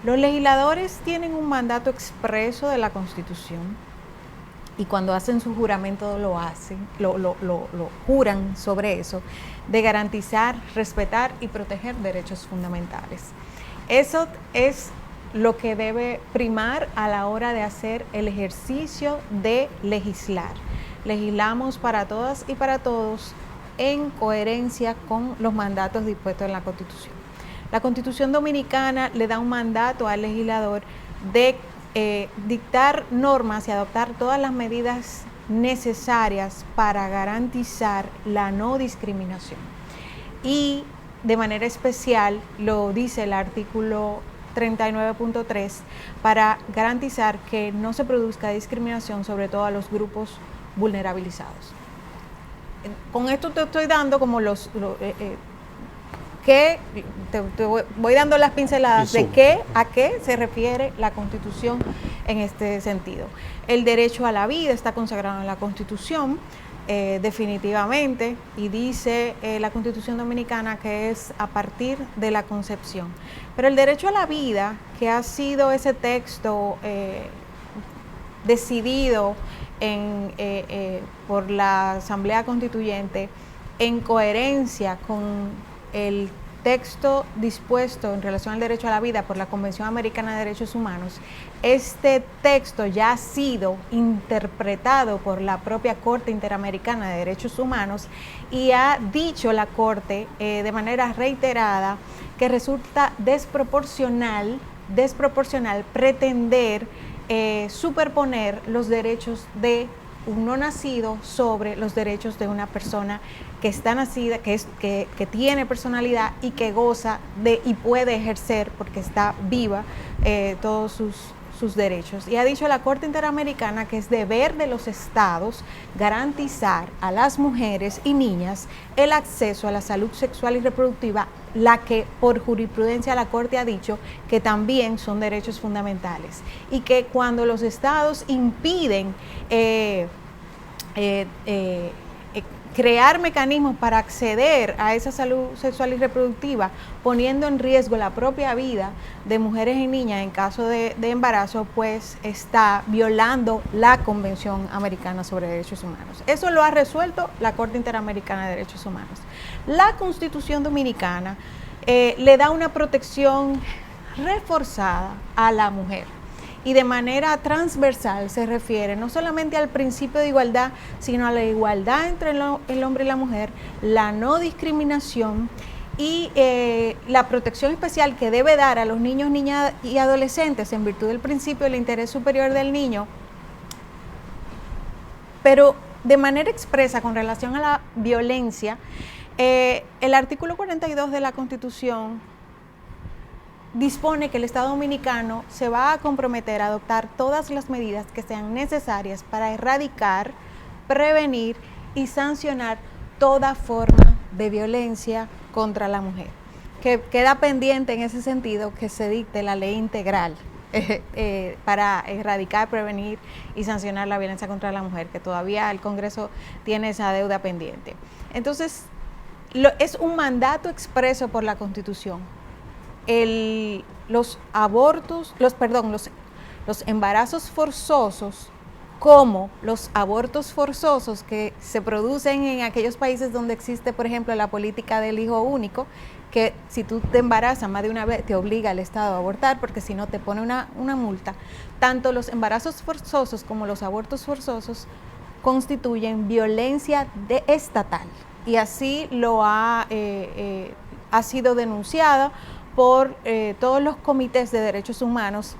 [SPEAKER 12] Los legisladores tienen un mandato expreso de la Constitución y cuando hacen su juramento lo juran sobre eso, de garantizar, respetar y proteger derechos fundamentales. Eso es lo que debe primar a la hora de hacer el ejercicio de legislar. Legislamos para todas y para todos en coherencia con los mandatos dispuestos en la Constitución. La Constitución Dominicana le da un mandato al legislador de dictar normas y adoptar todas las medidas necesarias para garantizar la no discriminación. Y de manera especial lo dice el artículo 39.3 para garantizar que no se produzca discriminación sobre todo a los grupos vulnerabilizados. Con esto te estoy dando como te voy dando las pinceladas de a qué se refiere la Constitución en este sentido. El derecho a la vida está consagrado en la Constitución, definitivamente, y dice la Constitución Dominicana que es a partir de la concepción. Pero el derecho a la vida, que ha sido ese texto decidido por la Asamblea Constituyente en coherencia con el texto dispuesto en relación al derecho a la vida por la Convención Americana de Derechos Humanos, este texto ya ha sido interpretado por la propia Corte Interamericana de Derechos Humanos y ha dicho la Corte de manera reiterada que resulta desproporcional pretender superponer los derechos de un no nacido sobre los derechos de una persona que está nacida, que tiene personalidad y que goza de y puede ejercer, porque está viva, todos sus derechos. Y ha dicho la Corte Interamericana que es deber de los estados garantizar a las mujeres y niñas el acceso a la salud sexual y reproductiva, la que por jurisprudencia la Corte ha dicho que también son derechos fundamentales, y que cuando los estados impiden crear mecanismos para acceder a esa salud sexual y reproductiva, poniendo en riesgo la propia vida de mujeres y niñas en caso de embarazo, pues está violando la Convención Americana sobre Derechos Humanos. Eso lo ha resuelto la Corte Interamericana de Derechos Humanos. La Constitución Dominicana le da una protección reforzada a la mujer, y de manera transversal se refiere no solamente al principio de igualdad, sino a la igualdad entre el hombre y la mujer, la no discriminación y la protección especial que debe dar a los niños, niñas y adolescentes en virtud del principio del interés superior del niño, pero de manera expresa con relación a la violencia. El artículo 42 de la Constitución dispone que el Estado Dominicano se va a comprometer a adoptar todas las medidas que sean necesarias para erradicar, prevenir y sancionar toda forma de violencia contra la mujer. Que queda pendiente en ese sentido que se dicte la ley integral para erradicar, prevenir y sancionar la violencia contra la mujer, que todavía el Congreso tiene esa deuda pendiente. Entonces, es un mandato expreso por la Constitución. Los embarazos forzosos, como los abortos forzosos que se producen en aquellos países donde existe, por ejemplo, la política del hijo único, que si tú te embarazas más de una vez te obliga el Estado a abortar, porque si no te pone una multa. Tanto los embarazos forzosos como los abortos forzosos constituyen violencia estatal, y así lo ha sido denunciada por todos los comités de derechos humanos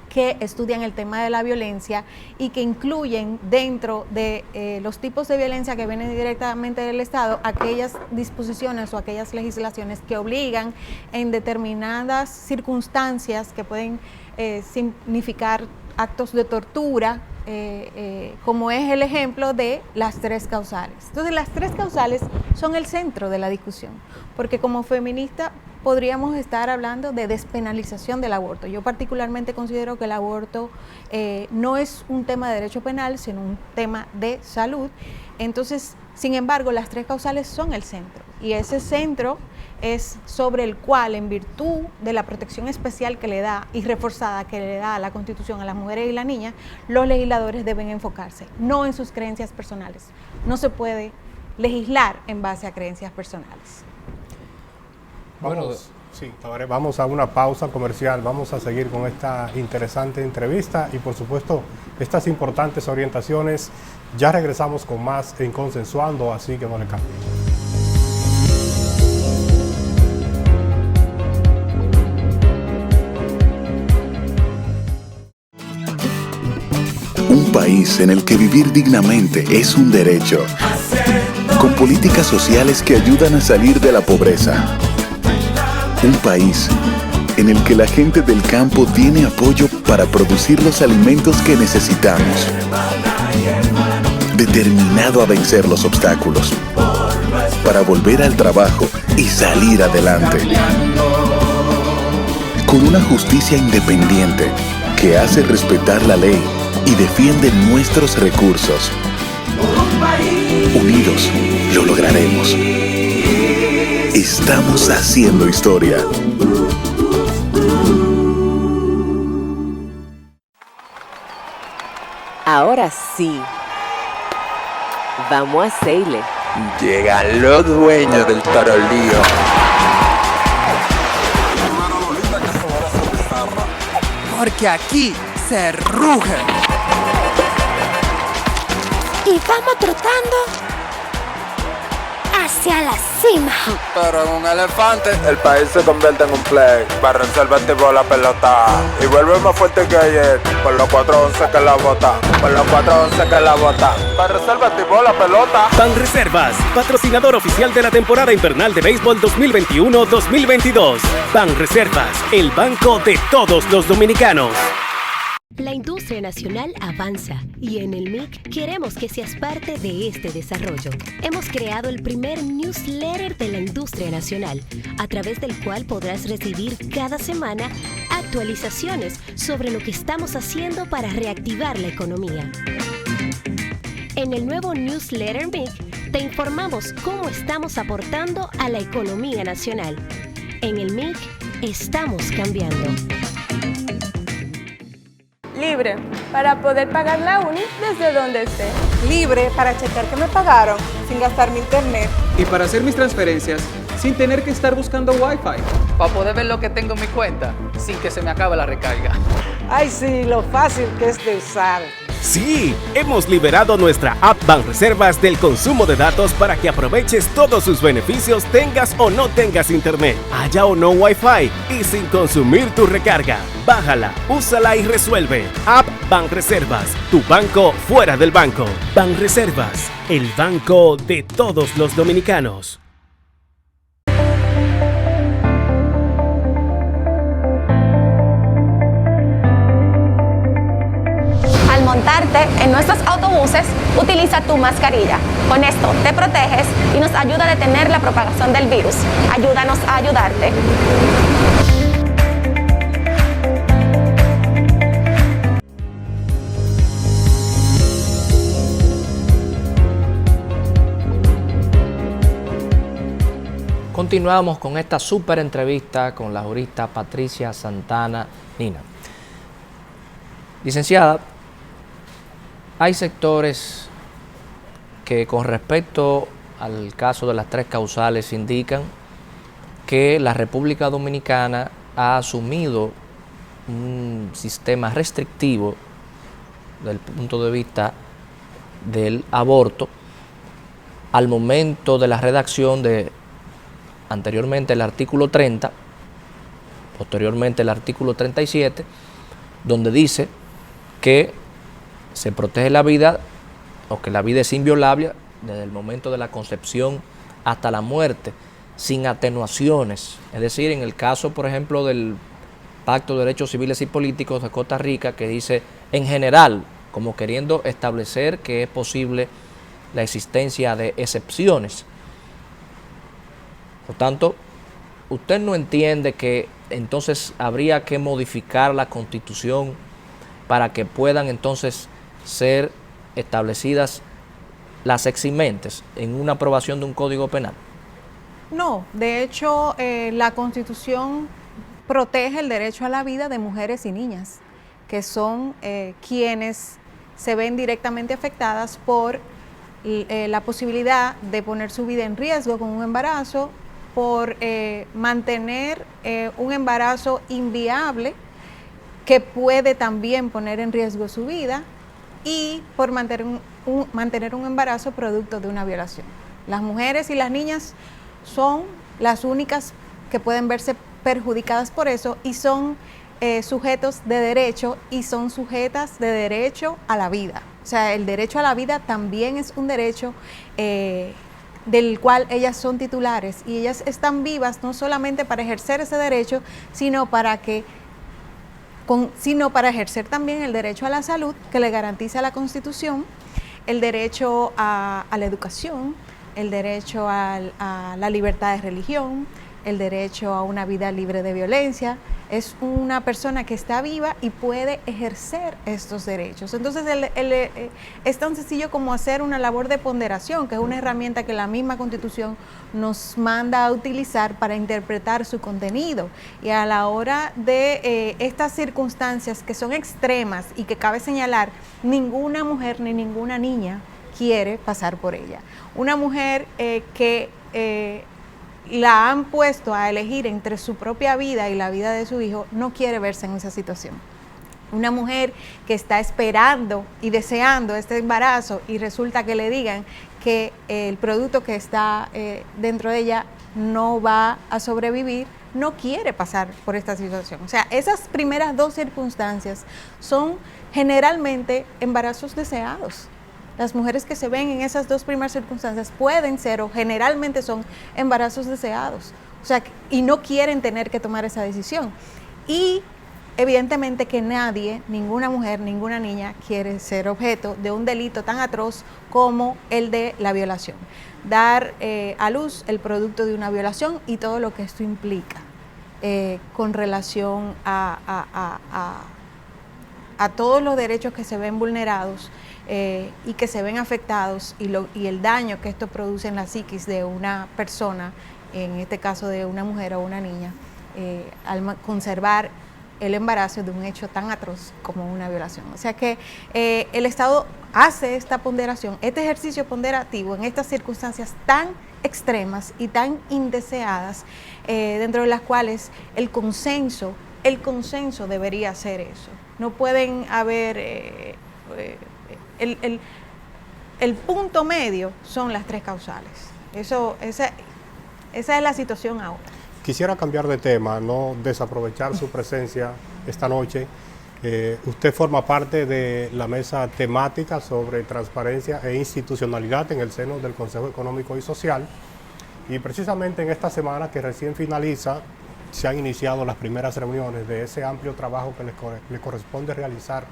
[SPEAKER 12] que estudian el tema de la violencia y que incluyen dentro de los tipos de violencia que vienen directamente del Estado aquellas disposiciones o aquellas legislaciones que obligan en determinadas circunstancias que pueden significar actos de tortura, como es el ejemplo de las 3 causales. Entonces, las 3 causales son el centro de la discusión, porque como feminista podríamos estar hablando de despenalización del aborto. Yo particularmente considero que el aborto no es un tema de derecho penal, sino un tema de salud. Entonces, sin embargo, las 3 causales son el centro, y ese centro es sobre el cual, en virtud de la protección especial que le da y reforzada que le da la Constitución a las mujeres y las niñas, los legisladores deben enfocarse, no en sus creencias personales. No se puede legislar en base a creencias personales.
[SPEAKER 1] Vamos a una pausa comercial, vamos a seguir con esta interesante entrevista y por supuesto estas importantes orientaciones. Ya regresamos con más en Consensuando, así que no le cambien.
[SPEAKER 13] Un país en el que vivir dignamente es un derecho, con políticas sociales que ayudan a salir de la pobreza. Un país en el que la gente del campo tiene apoyo para producir los alimentos que necesitamos. Determinado a vencer los obstáculos, para volver al trabajo y salir adelante. Con una justicia independiente que hace respetar la ley y defiende nuestros recursos. Unidos lo lograremos. Estamos haciendo historia.
[SPEAKER 5] Ahora sí. Vamos a hacerle.
[SPEAKER 6] Llegan los dueños del tarolío.
[SPEAKER 7] Porque aquí se ruge.
[SPEAKER 8] Y vamos trotando hacia la cima.
[SPEAKER 6] Pero en un elefante, el país se convierte en un play. Barranselva activó la pelota y vuelve más fuerte que ayer. Por los 411 que la bota, por los 411 que la bota. Barranselva activó la pelota.
[SPEAKER 9] Banreservas, patrocinador oficial de la temporada invernal de béisbol 2021-2022. Banreservas, el banco de todos los dominicanos.
[SPEAKER 10] La industria nacional avanza y en el MIC queremos que seas parte de este desarrollo. Hemos creado el primer newsletter de la industria nacional, a través del cual podrás recibir cada semana actualizaciones sobre lo que estamos haciendo para reactivar la economía. En el nuevo newsletter MIC te informamos cómo estamos aportando a la economía nacional. En el MIC estamos cambiando.
[SPEAKER 14] Libre, para poder pagar la uni desde donde esté.
[SPEAKER 15] Libre para checar que me pagaron sin gastar mi internet.
[SPEAKER 16] Y para hacer mis transferencias sin tener que estar buscando Wi-Fi.
[SPEAKER 17] Para poder ver lo que tengo en mi cuenta sin que se me acabe la recarga.
[SPEAKER 15] Ay sí, lo fácil que es de usar.
[SPEAKER 9] Sí, hemos liberado nuestra app Banreservas del consumo de datos para que aproveches todos sus beneficios tengas o no tengas internet, haya o no Wi-Fi y sin consumir tu recarga. Bájala, úsala y resuelve. App Banreservas, tu banco fuera del banco. Banreservas, el banco de todos los dominicanos.
[SPEAKER 18] Al montarte en nuestros autobuses, utiliza tu mascarilla. Con esto te proteges y nos ayuda a detener la propagación del virus. Ayúdanos a ayudarte.
[SPEAKER 2] Continuamos con esta súper entrevista con la jurista Patricia Santana Nina. Licenciada, hay sectores que con respecto al caso de las 3 causales indican que la República Dominicana ha asumido un sistema restrictivo desde el punto de vista del aborto al momento de la redacción de anteriormente el artículo 30 posteriormente el artículo 37, donde dice que se protege la vida, o que la vida es inviolable desde el momento de la concepción hasta la muerte, sin atenuaciones. Es decir, en el caso, por ejemplo, del Pacto de Derechos Civiles y Políticos de Costa Rica, que dice en general, como queriendo establecer que es posible la existencia de excepciones. Por tanto, usted no entiende que entonces habría que modificar la Constitución para que puedan entonces ser establecidas las eximentes en una aprobación de un código penal.
[SPEAKER 12] No, de hecho, la Constitución protege el derecho a la vida de mujeres y niñas, que son quienes se ven directamente afectadas por la posibilidad de poner su vida en riesgo con un embarazo, por mantener un embarazo inviable que puede también poner en riesgo su vida, y por mantener un embarazo producto de una violación. Las mujeres y las niñas son las únicas que pueden verse perjudicadas por eso, y son sujetos de derecho, y son sujetas de derecho a la vida. O sea, el derecho a la vida también es un derecho del cual ellas son titulares, y ellas están vivas no solamente para ejercer ese derecho, sino para ejercer también el derecho a la salud que le garantiza la Constitución, el derecho a la educación, el derecho a la libertad de religión, el derecho a una vida libre de violencia. Es una persona que está viva y puede ejercer estos derechos. Entonces es tan sencillo como hacer una labor de ponderación, que es una herramienta que la misma Constitución nos manda a utilizar para interpretar su contenido. Y a la hora de estas circunstancias que son extremas y que cabe señalar, ninguna mujer ni ninguna niña quiere pasar por ella. Una mujer que la han puesto a elegir entre su propia vida y la vida de su hijo, no quiere verse en esa situación. Una mujer que está esperando y deseando este embarazo y resulta que le digan que el producto que está dentro de ella no va a sobrevivir, no quiere pasar por esta situación. O sea, esas primeras dos circunstancias son generalmente embarazos deseados. Las mujeres que se ven en esas dos primeras circunstancias pueden ser, o generalmente son, embarazos deseados. O sea, y no quieren tener que tomar esa decisión. Y evidentemente que nadie, ninguna mujer, ninguna niña quiere ser objeto de un delito tan atroz como el de la violación. Dar a luz el producto de una violación y todo lo que esto implica con relación a todos los derechos que se ven vulnerados y que se ven afectados, y el daño que esto produce en la psiquis de una persona, en este caso de una mujer o una niña, al conservar el embarazo de un hecho tan atroz como una violación. O sea que el Estado hace esta ponderación, este ejercicio ponderativo en estas circunstancias tan extremas y tan indeseadas, dentro de las cuales el consenso debería ser eso. No pueden haber, el punto medio son las tres causales. Esa es la situación ahora.
[SPEAKER 1] Quisiera cambiar de tema, no desaprovechar su presencia esta noche. Usted forma parte de la mesa temática sobre transparencia e institucionalidad en el seno del Consejo Económico y Social, y precisamente en esta semana que recién finaliza se han iniciado las primeras reuniones de ese amplio trabajo que le corresponde realizar.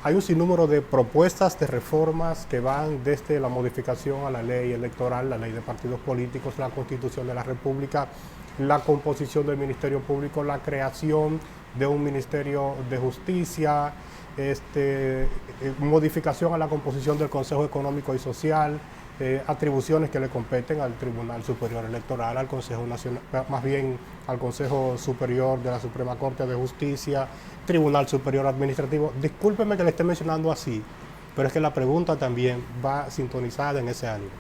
[SPEAKER 1] Hay un sinnúmero de propuestas de reformas que van desde la modificación a la ley electoral, la ley de partidos políticos, la Constitución de la República, la composición del Ministerio Público, la creación de un Ministerio de Justicia, modificación a la composición del Consejo Económico y Social, atribuciones que le competen al Tribunal Superior Electoral, al Consejo Nacional, más bien al Consejo Superior de la Suprema Corte de Justicia, Tribunal Superior Administrativo. Discúlpeme que le esté mencionando así, pero es que la pregunta también va sintonizada en ese ánimo.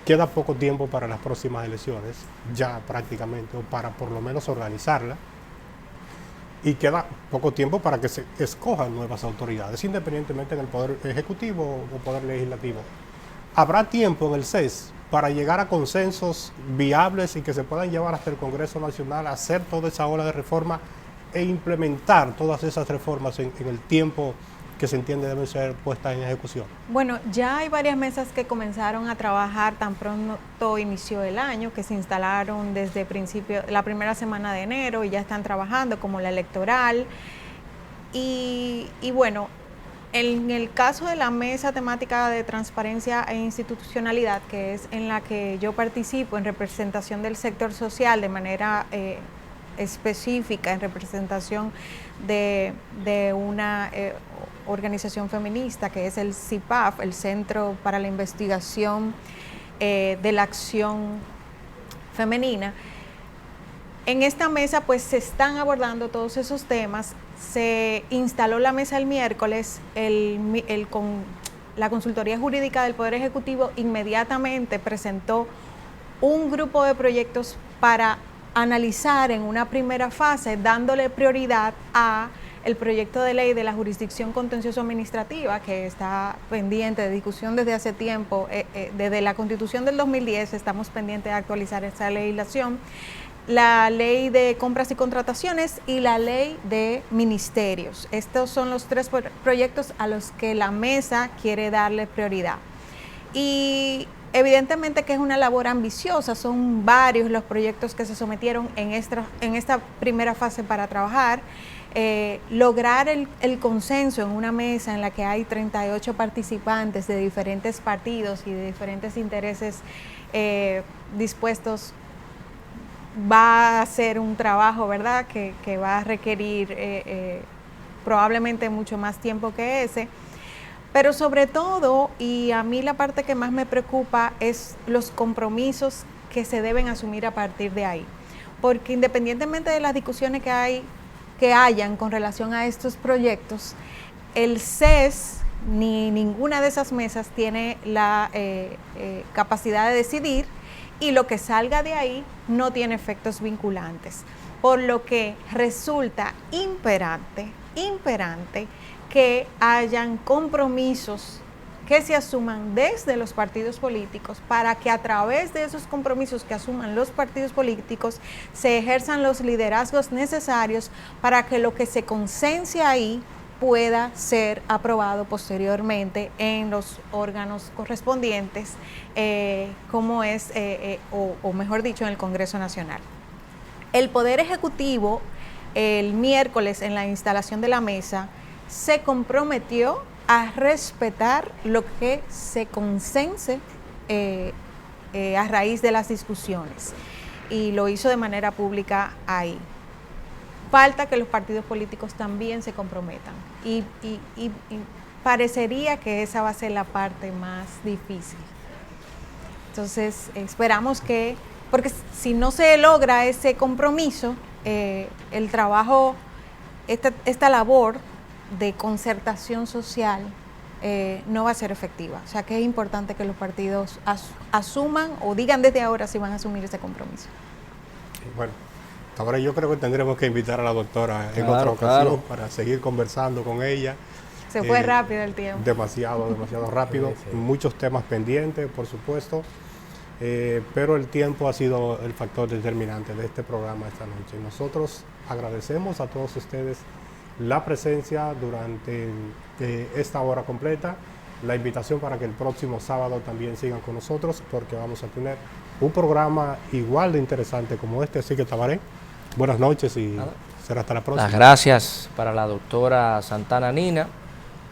[SPEAKER 1] Queda poco tiempo para las próximas elecciones, ya prácticamente, o para por lo menos organizarla, y queda poco tiempo para que se escojan nuevas autoridades, independientemente en el Poder Ejecutivo o Poder Legislativo. ¿habrá tiempo en el CES para llegar a consensos viables y que se puedan llevar hasta el Congreso Nacional a hacer toda esa ola de reforma e implementar todas esas reformas en el tiempo que se entiende deben ser puestas en ejecución?
[SPEAKER 12] Bueno, ya hay varias mesas que comenzaron a trabajar tan pronto inició el año, que se instalaron desde la primera semana de enero y ya están trabajando, como la electoral. Y bueno, en el caso de la mesa temática de transparencia e institucionalidad, que es en la que yo participo en representación del sector social de manera específica, en representación de una organización feminista que es el CIPAF, el Centro para la Investigación de la Acción Femenina. En esta mesa pues se están abordando todos esos temas. Se instaló la mesa el miércoles, con la Consultoría Jurídica del Poder Ejecutivo inmediatamente presentó un grupo de proyectos para analizar en una primera fase, dándole prioridad a el proyecto de ley de la jurisdicción contencioso administrativa, que está pendiente de discusión desde hace tiempo. Desde la Constitución del 2010 estamos pendientes de actualizar esa legislación, la ley de compras y contrataciones y la ley de ministerios. Estos son los tres proyectos a los que la mesa quiere darle prioridad. Y evidentemente que es una labor ambiciosa, son varios los proyectos que se sometieron en esta primera fase para trabajar. Lograr el consenso en una mesa en la que hay 38 participantes de diferentes partidos y de diferentes intereses dispuestos va a ser un trabajo, ¿verdad?, que va a requerir probablemente mucho más tiempo que ese. Pero sobre todo, y a mí la parte que más me preocupa es los compromisos que se deben asumir a partir de ahí. Porque independientemente de las discusiones que hayan con relación a estos proyectos, el CES ni ninguna de esas mesas tiene la capacidad de decidir, y lo que salga de ahí no tiene efectos vinculantes. Por lo que resulta imperante que hayan compromisos que se asuman desde los partidos políticos para que a través de esos compromisos que asuman los partidos políticos se ejerzan los liderazgos necesarios para que lo que se consense ahí pueda ser aprobado posteriormente en los órganos correspondientes, como es, o mejor dicho, en el Congreso Nacional. El Poder Ejecutivo, el miércoles en la instalación de la mesa, se comprometió a respetar lo que se consense a raíz de las discusiones, y lo hizo de manera pública ahí. Falta que los partidos políticos también se comprometan y parecería que esa va a ser la parte más difícil. Entonces esperamos que, porque si no se logra ese compromiso, el trabajo, esta labor de concertación social no va a ser efectiva. O sea que es importante que los partidos asuman o digan desde ahora si van a asumir ese compromiso.
[SPEAKER 1] Bueno, ahora yo creo que tendremos que invitar a la doctora en otra ocasión para seguir conversando con ella.
[SPEAKER 12] Se fue rápido el tiempo.
[SPEAKER 1] Demasiado rápido. Sí. Muchos temas pendientes, por supuesto. Pero el tiempo ha sido el factor determinante de este programa esta noche. Nosotros agradecemos a todos ustedes la presencia durante esta hora completa, la invitación para que el próximo sábado también sigan con nosotros, porque vamos a tener un programa igual de interesante como este. Así que, Tabaré, buenas noches y será hasta la próxima.
[SPEAKER 2] Las gracias para la doctora Santana Nina,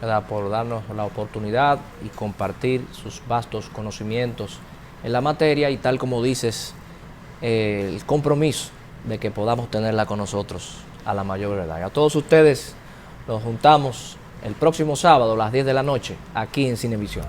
[SPEAKER 2] ¿verdad?, por darnos la oportunidad y compartir sus vastos conocimientos en la materia, y tal como dices, el compromiso de que podamos tenerla con nosotros a la mayor brevedad. Y a todos ustedes los juntamos el próximo sábado a las 10 de la noche aquí en Cinevisión.